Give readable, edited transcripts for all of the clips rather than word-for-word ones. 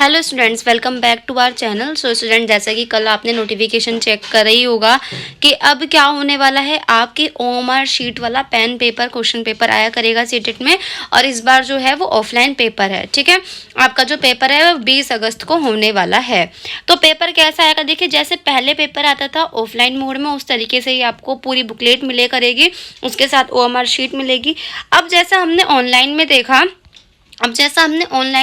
Hello students, welcome back to our channel. So student, जैसा कि कल आपने नोटिफिकेशन चेक कर ही होगा कि अब क्या होने वाला है, आपकी ओएमआर शीट वाला पेन पेपर क्वेश्चन पेपर आया करेगा सीटेट में। और इस बार जो है वो ऑफलाइन पेपर है। ठीक है, आपका जो पेपर है वो 20 अगस्त को होने वाला है। तो पेपर कैसा आएगा, देखिए जैसे पहले पेपर आता था ऑफलाइन मोड में, उस तरीके से ही आपको पूरी बुकलेट मिले करेगी, उसके साथ ओएमआर शीट मिलेगी। अब जैसा हमने ऑनलाइन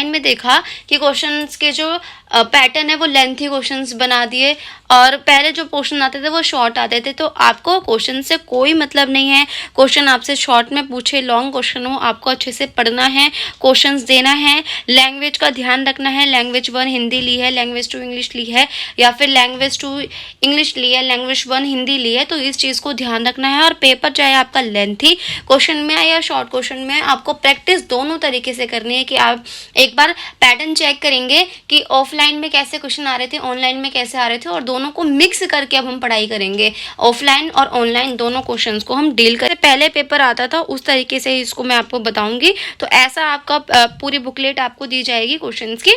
में देखा कि क्वेश्चंस के जो पैटर्न है वो लेंथी क्वेश्चंस बना दिए, और पहले जो क्वेश्चन आते थे वो शॉर्ट आते थे। तो आपको क्वेश्चन से कोई मतलब नहीं है, क्वेश्चन आपसे शॉर्ट में पूछे लॉन्ग क्वेश्चन हो, आपको अच्छे से पढ़ना है, क्वेश्चंस देना है, लैंग्वेज का ध्यान रखना है। लैंग्वेज 1 हिंदी ली है, लैंग्वेज 2 इंग्लिश ली है, या फिर लैंग्वेज 2 इंग्लिश ली है, लैंग्वेज 1 हिंदी ली है, तो इस चीज़ को ध्यान रखना है। और पेपर चाहे आपका लेंथी क्वेश्चन में है या शॉर्ट क्वेश्चन में है, आपको प्रैक्टिस दोनों तरीके से करनी है कि आप एक बार पैटर्न चेक करेंगे कि ऑफलाइन में कैसे क्वेश्चन आ रहे थे, ऑनलाइन में कैसे आ रहे थे, और दोनों को मिक्स करके अब हम पढ़ाई करेंगे। ऑफलाइन और ऑनलाइन दोनों क्वेश्चंस को हम डील करें। पहले पेपर आता था उस तरीके से ही इसको मैं आपको बताऊंगी। तो ऐसा आपका पूरी बुकलेट आपको दी जाएगी क्वेश्चंस की,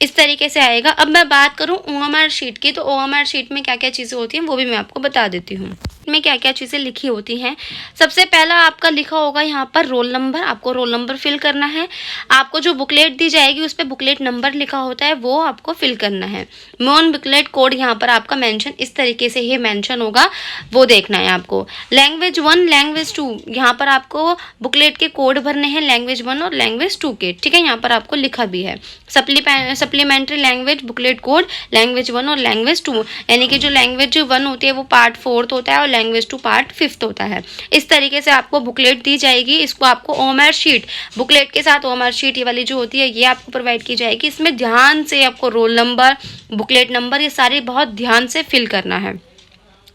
इस तरीके से आएगा। अब मैं बात करूं ओएमआर शीट की, तो ओएमआर शीट में क्या क्या चीज़ें होती हैं वो भी मैं आपको बता देती हूँ। में क्या क्या चीज़ें लिखी होती हैं, सबसे पहला आपका लिखा होगा यहाँ पर रोल नंबर। आपको रोल नंबर फिल करना है। आपको जो बुकलेट दी जाएगी उस पर बुकलेट नंबर लिखा होता है, वो आपको फिल करना है। मोन बुकलेट कोड यहाँ पर आपका मेंशन इस तरीके से ही मेंशन होगा, वो देखना है आपको। लैंग्वेज 1 लैंग्वेज 2 यहाँ पर आपको बुकलेट के कोड भरने हैं, लैंग्वेज 1 और लैंग्वेज 2 के। ठीक है, यहाँ पर आपको लिखा भी है supplementary language booklet code language 1 और लैंग्वेज 2, यानी कि जो लैंग्वेज 1 होती है वो पार्ट 4 होता है और लैंग्वेज 2 पार्ट 5 होता है। इस तरीके से आपको बुकलेट दी जाएगी। इसको आपको ओएमआर शीट, बुकलेट के साथ ओएमआर शीट ये वाली जो होती है ये आपको प्रोवाइड की जाएगी। इसमें ध्यान से आपको रोल नंबर, बुकलेट नंबर, ये सारे बहुत ध्यान से फिल करना है।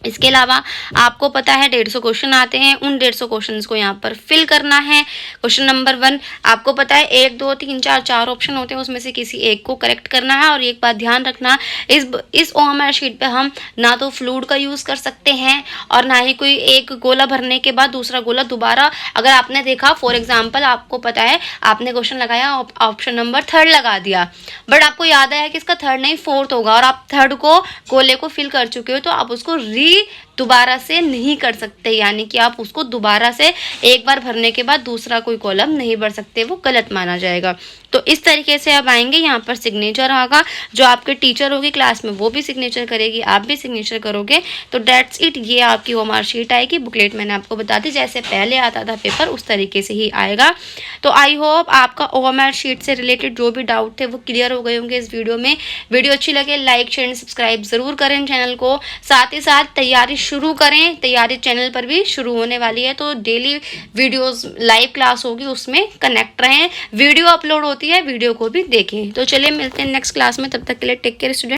इसके अलावा आपको पता है 150 क्वेश्चन आते हैं, उन 150 क्वेश्चन को यहाँ पर फिल करना है। क्वेश्चन नंबर 1 आपको पता है 1 2 3 4 ऑप्शन होते हैं, उसमें से किसी एक को करेक्ट करना है। और एक बात ध्यान रखना, इस ओएमआर शीट पे हम ना तो फ्लूड का यूज़ कर सकते हैं और ना ही कोई एक गोला भरने के बाद दूसरा गोला दोबारा। अगर आपने देखा फॉर एग्जाम्पल, आपको पता है आपने क्वेश्चन लगाया, ऑप्शन नंबर 3 लगा दिया, बट आपको याद आया कि इसका 3 नहीं 4 होगा, और आप 3 को गोले को फिल कर चुके हो, तो आप उसको दोबारा से नहीं कर सकते, यानी कि आप उसको दोबारा से एक बार भरने के बाद दूसरा कोई कॉलम नहीं भर सकते, वो गलत माना जाएगा। तो इस तरीके से अब आएंगे, यहाँ पर सिग्नेचर होगा, जो आपके टीचर होगी क्लास में वो भी सिग्नेचर करेगी, आप भी सिग्नेचर करोगे। तो डेट्स इट, ये आपकी ओएमआर शीट आएगी। बुकलेट मैंने आपको बता दी, जैसे पहले आता था पेपर उस तरीके से ही आएगा। तो आई होप आपका ओएमआर शीट से रिलेटेड जो भी डाउट थे वो क्लियर हो गए होंगे इस वीडियो में। वीडियो अच्छी लगे लाइक शेयर सब्सक्राइब ज़रूर करें चैनल को, साथ ही साथ तैयारी शुरू करें। तैयारी चैनल पर भी शुरू होने वाली है, तो डेली वीडियोस लाइव क्लास होगी, उसमें कनेक्ट रहें। वीडियो अपलोड होती है, वीडियो को भी देखें। तो चलिए मिलते हैं नेक्स्ट क्लास में, तब तक के लिए टेक केयर स्टूडेंट।